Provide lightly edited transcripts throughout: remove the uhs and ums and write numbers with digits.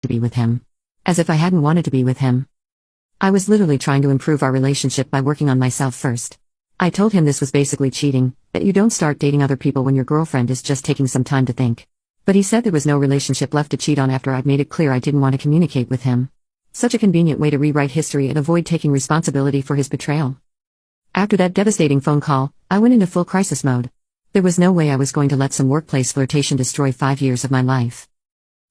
to be with him. As if I hadn't wanted to be with him. I was literally trying to improve our relationship by working on myself first. I told him this was basically cheating, that you don't start dating other people when your girlfriend is just taking some time to think. But he said there was no relationship left to cheat on after I'd made it clear I didn't want to communicate with him. Such a convenient way to rewrite history and avoid taking responsibility for his betrayal. After that devastating phone call, I went into full crisis mode. There was no way I was going to let some workplace flirtation destroy 5 years of my life.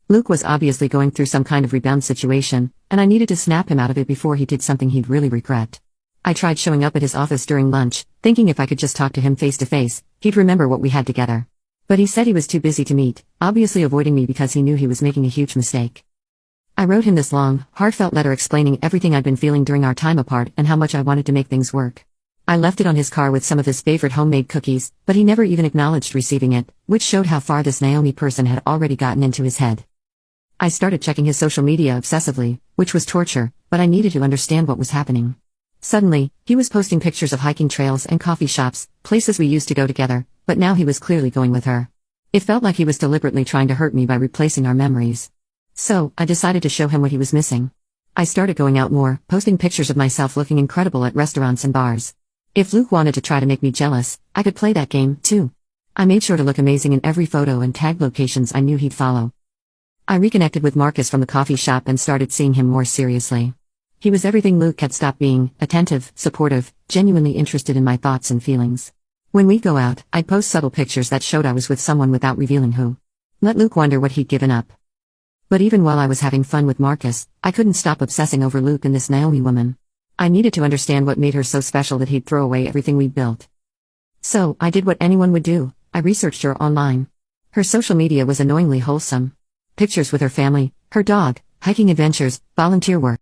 Luke was obviously going through some kind of rebound situation, and I needed to snap him out of it before he did something he'd really regret. I tried showing up at his office during lunch, thinking if I could just talk to him face to face, he'd remember what we had together. But he said he was too busy to meet, obviously avoiding me because he knew he was making a huge mistake. I wrote him this long, heartfelt letter explaining everything I'd been feeling during our time apart and how much I wanted to make things work. I left it on his car with some of his favorite homemade cookies, but he never even acknowledged receiving it, which showed how far this Naomi person had already gotten into his head. I started checking his social media obsessively, which was torture, but I needed to understand what was happening. Suddenly, he was posting pictures of hiking trails and coffee shops, places we used to go together, but now he was clearly going with her. It felt like he was deliberately trying to hurt me by replacing our memories. So, I decided to show him what he was missing. I started going out more, posting pictures of myself looking incredible at restaurants and bars. If Luke wanted to try to make me jealous, I could play that game, too. I made sure to look amazing in every photo and tagged locations I knew he'd follow. I reconnected with Marcus from the coffee shop and started seeing him more seriously. He was everything Luke had stopped being: attentive, supportive, genuinely interested in my thoughts and feelings. When we'd go out, I'd post subtle pictures that showed I was with someone without revealing who. Let Luke wonder what he'd given up. But even while I was having fun with Marcus, I couldn't stop obsessing over Luke and this Naomi woman. I needed to understand what made her so special that he'd throw away everything we'd built. So, I did what anyone would do. I researched her online. Her social media was annoyingly wholesome. Pictures with her family, her dog, hiking adventures, volunteer work.